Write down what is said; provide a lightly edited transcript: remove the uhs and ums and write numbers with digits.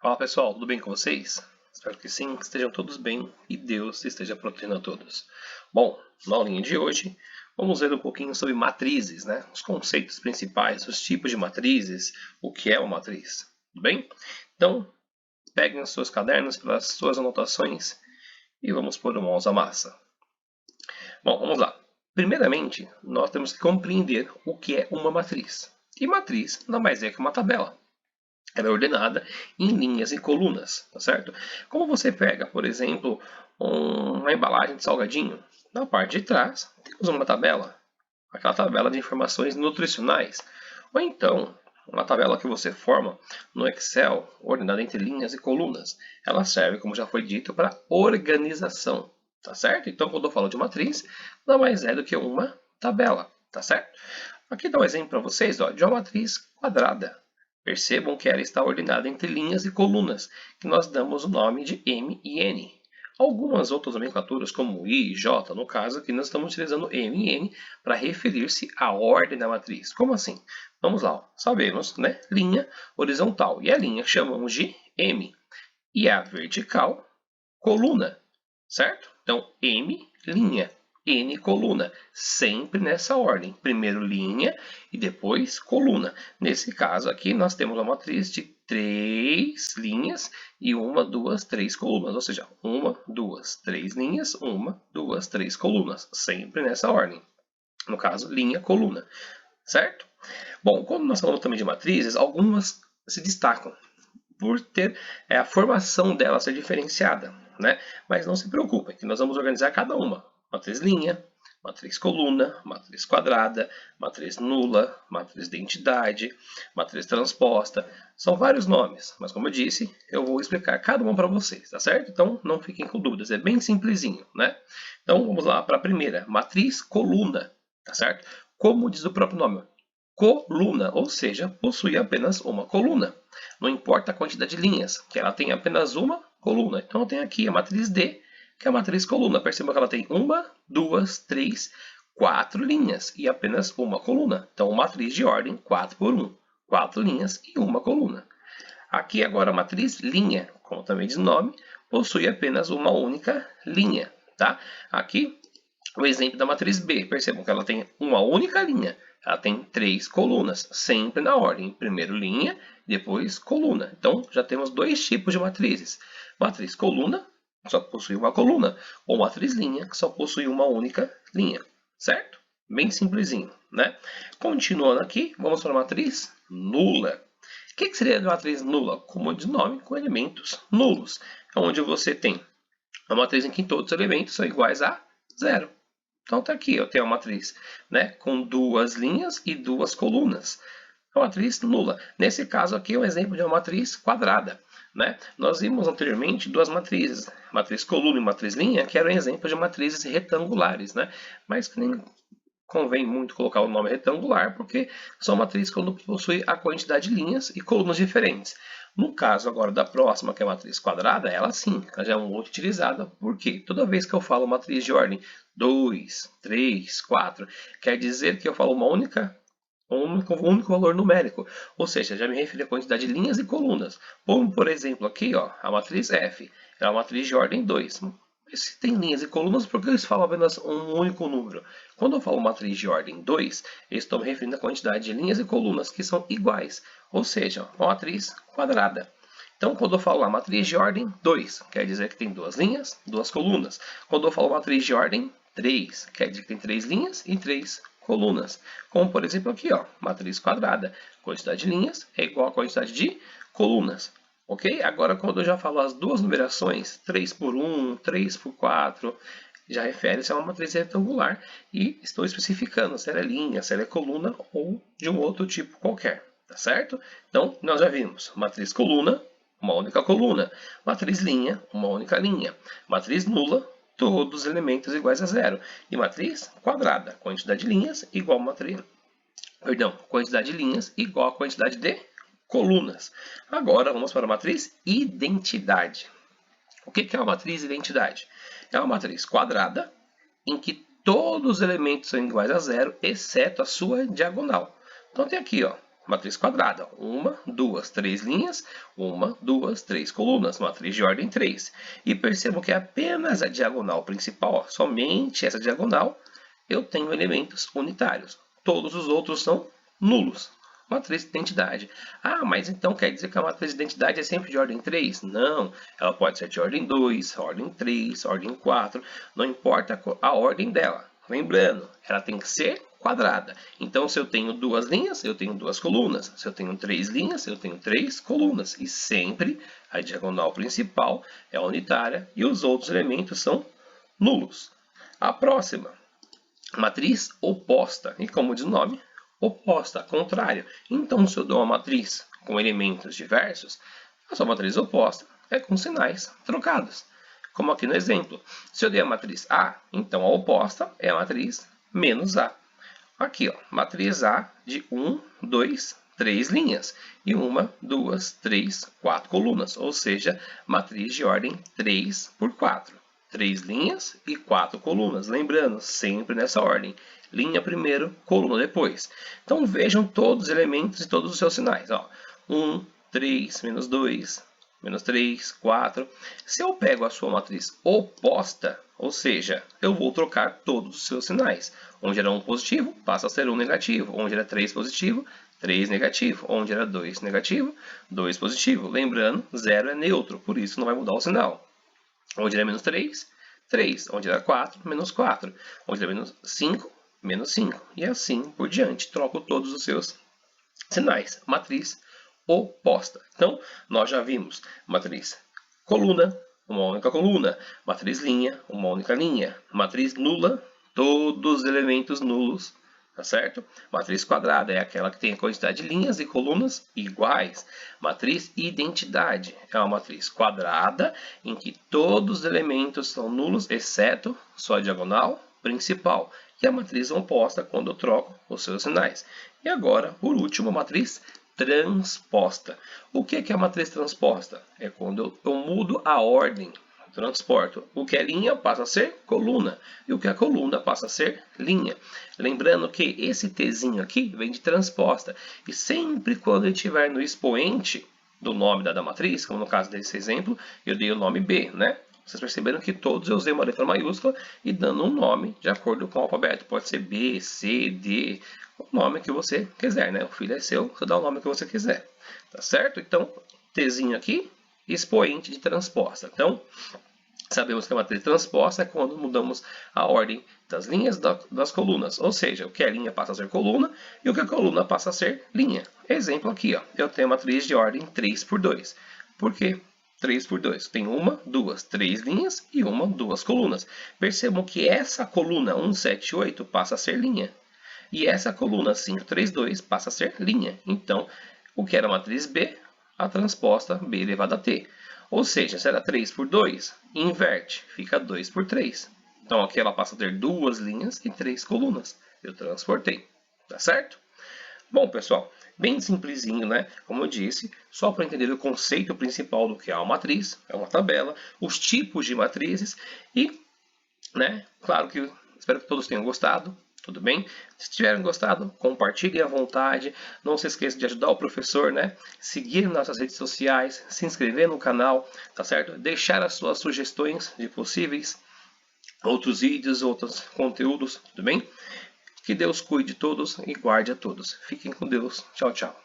Fala pessoal, tudo bem com vocês? Espero que sim, que estejam todos bem e Deus esteja protegendo a todos. Bom, na aulinha de hoje, vamos ver um pouquinho sobre matrizes, né? Os conceitos principais, os tipos de matrizes, o que é uma matriz, tudo bem? Então, peguem os seus cadernos para as suas anotações e vamos pôr mãos à massa. Bom, vamos lá. Primeiramente, nós temos que compreender o que é uma matriz. E matriz nada mais é que uma tabela. Ela é ordenada em linhas e colunas, tá certo? Como você pega, por exemplo, uma embalagem de salgadinho, na parte de trás temos uma tabela, aquela tabela de informações nutricionais, ou então uma tabela que você forma no Excel, ordenada entre linhas e colunas. Ela serve, como já foi dito, para organização, tá certo? Então, quando eu falo de matriz, nada mais é do que uma tabela, tá certo? Aqui dá um exemplo para vocês, ó, de uma matriz quadrada. Percebam que ela está ordenada entre linhas e colunas, que nós damos o nome de M e N. Algumas outras nomenclaturas, como I e J, no caso aqui nós estamos utilizando M e N para referir-se à ordem da matriz. Como assim? Vamos lá, sabemos, né? Linha horizontal, e a linha chamamos de M. E a vertical, coluna, certo? Então, M, linha. N coluna, sempre nessa ordem, primeiro linha e depois coluna. Nesse caso aqui nós temos uma matriz de 3 linhas e 1, 2, 3 colunas, ou seja, 1, 2, 3 linhas, 1, 2, 3 colunas, sempre nessa ordem. No caso, linha, coluna, certo? Bom, quando nós falamos também de matrizes, algumas se destacam por ter a formação dela ser diferenciada, né? Mas não se preocupem, que nós vamos organizar cada uma. Matriz linha, matriz coluna, matriz quadrada, matriz nula, matriz identidade, matriz transposta. São vários nomes, mas como eu disse, eu vou explicar cada uma para vocês, tá certo? Então não fiquem com dúvidas, é bem simplesinho, né? Então vamos lá para a primeira, matriz coluna, tá certo? Como diz o próprio nome, coluna, ou seja, possui apenas uma coluna. Não importa a quantidade de linhas, que ela tem apenas uma coluna. Então eu tenho aqui a matriz D, que é a matriz coluna. Perceba que ela tem 1, 2, 3, 4 linhas e apenas uma coluna. Então matriz de ordem 4 por 1. 4 linhas e uma coluna. Aqui agora a matriz linha, como também diz o nome, possui apenas uma única linha. Tá? Aqui o exemplo da matriz B. Percebam que ela tem uma única linha. Ela tem 3 colunas, sempre na ordem. Primeiro linha, depois coluna. Então, já temos dois tipos de matrizes. Matriz coluna, que só possui uma coluna. Ou matriz linha, que só possui uma única linha. Certo? Bem simplesinho, né? Continuando aqui, vamos para a matriz nula. O que seria a matriz nula? Como de nome, com elementos nulos. É onde você tem uma matriz em que todos os elementos são iguais a zero. Então está aqui, eu tenho uma matriz, né, com duas linhas e duas colunas. É uma matriz nula. Nesse caso aqui é um exemplo de uma matriz quadrada. Né? Nós vimos anteriormente duas matrizes, matriz coluna e matriz linha, que eram exemplos de matrizes retangulares. Né? Mas que nem convém muito colocar o nome retangular, porque são matrizes quando possuem a quantidade de linhas e colunas diferentes. No caso agora da próxima, que é a matriz quadrada, ela sim, ela já é muito utilizada, porque toda vez que eu falo matriz de ordem 2, 3, 4, quer dizer que eu falo um único valor numérico, ou seja, já me referi à quantidade de linhas e colunas. Como, por exemplo, aqui, ó, a matriz F, é uma matriz de ordem 2. Se tem linhas e colunas, por que eles falam apenas um único número? Quando eu falo matriz de ordem 2, eu estou me referindo à quantidade de linhas e colunas que são iguais, ou seja, uma matriz quadrada. Então, quando eu falo a matriz de ordem 2, quer dizer que tem duas linhas, duas colunas. Quando eu falo matriz de ordem 3, quer dizer que tem 3 linhas e 3 colunas. Como, por exemplo, aqui, ó, matriz quadrada. Quantidade de linhas é igual à quantidade de colunas. Ok? Agora, quando eu já falo as duas numerações, 3 por 1, 3 por 4, já refere-se a uma matriz retangular e estou especificando se ela é linha, se ela é coluna ou de um outro tipo qualquer, tá certo? Então, nós já vimos matriz coluna, uma única coluna, matriz linha, uma única linha, matriz nula, todos os elementos iguais a zero, e matriz quadrada, quantidade de linhas igual a quantidade de linhas igual a quantidade de colunas. Agora vamos para a matriz identidade. O que é uma matriz identidade? É uma matriz quadrada em que todos os elementos são iguais a zero, exceto a sua diagonal. Então tem aqui, ó, matriz quadrada. 1, 2, 3 linhas, 1, 2, 3 colunas, matriz de ordem 3. E percebam que apenas a diagonal principal, ó, somente essa diagonal, eu tenho elementos unitários. Todos os outros são nulos. Matriz de identidade. Ah, mas então quer dizer que a matriz de identidade é sempre de ordem 3? Não, ela pode ser de ordem 2, ordem 3, ordem 4, não importa a ordem dela. Lembrando, ela tem que ser quadrada. Então, se eu tenho duas linhas, eu tenho duas colunas. Se eu tenho 3 linhas, eu tenho 3 colunas. E sempre a diagonal principal é unitária e os outros elementos são nulos. A próxima, matriz oposta. E como diz o nome, oposta, contrário. Então, se eu dou uma matriz com elementos diversos, a sua matriz oposta é com sinais trocados. Como aqui no exemplo. Se eu dei a matriz A, então a oposta é a matriz menos A. Aqui, ó, matriz A de 1, 2, 3 linhas. E 1, 2, 3, 4 colunas. Ou seja, matriz de ordem 3 por 4. 3 linhas e 4 colunas. Lembrando, sempre nessa ordem. Linha primeiro, coluna depois. Então vejam todos os elementos e todos os seus sinais. Ó. 1, 3, menos 2, menos 3, 4. Se eu pego a sua matriz oposta, ou seja, eu vou trocar todos os seus sinais. Onde era 1 positivo, passa a ser 1 negativo. Onde era 3 positivo, 3 negativo. Onde era 2 negativo, 2 positivo. Lembrando, 0 é neutro, por isso não vai mudar o sinal. Onde era menos 3, 3. Onde era 4, menos 4. Onde era menos 5, menos 5. E assim por diante. Troco todos os seus sinais. Matriz oposta. Então, nós já vimos matriz coluna, uma única coluna. Matriz linha, uma única linha. Matriz nula, todos os elementos nulos. Tá certo? Matriz quadrada é aquela que tem a quantidade de linhas e colunas iguais. Matriz identidade é uma matriz quadrada em que todos os elementos são nulos, exceto sua diagonal principal. E a matriz oposta quando eu troco os seus sinais. E agora, por último, a matriz transposta. O que é a matriz transposta? É quando eu mudo a ordem. Transporto. O que é linha passa a ser coluna. E o que é coluna passa a ser linha. Lembrando que esse Tzinho aqui vem de transposta. E sempre quando ele estiver no expoente do nome da matriz, como no caso desse exemplo, eu dei o nome B, né? Vocês perceberam que todos eu usei uma letra maiúscula e dando um nome de acordo com o alfabeto. Pode ser B, C, D, o nome que você quiser, né? O filho é seu, você dá o nome que você quiser. Tá certo? Então, Tzinho aqui, expoente de transposta. Então, sabemos que a matriz transposta é quando mudamos a ordem das linhas das colunas. Ou seja, o que é linha passa a ser coluna e o que é coluna passa a ser linha. Exemplo aqui, ó, eu tenho a matriz de ordem 3 por 2. Por quê? 3 por 2. Tem 1, 2, 3 linhas e 1, 2 colunas. Percebam que essa coluna 1, 7, 8 passa a ser linha. E essa coluna 5, 3, 2 passa a ser linha. Então, o que era a matriz B, a transposta B elevado a T. Ou seja, se era 3 por 2, inverte, fica 2 por 3. Então aqui ela passa a ter 2 linhas e 3 colunas. Eu transportei, tá certo? Bom, pessoal, bem simplesinho, né? Como eu disse, só para entender o conceito principal do que é uma matriz, é uma tabela, os tipos de matrizes e, né, claro que espero que todos tenham gostado. Tudo bem? Se tiverem gostado, compartilhem à vontade. Não se esqueça de ajudar o professor, né? Seguir nossas redes sociais, se inscrever no canal, tá certo? Deixar as suas sugestões de possíveis outros vídeos, outros conteúdos, tudo bem? Que Deus cuide de todos e guarde a todos. Fiquem com Deus. Tchau, tchau.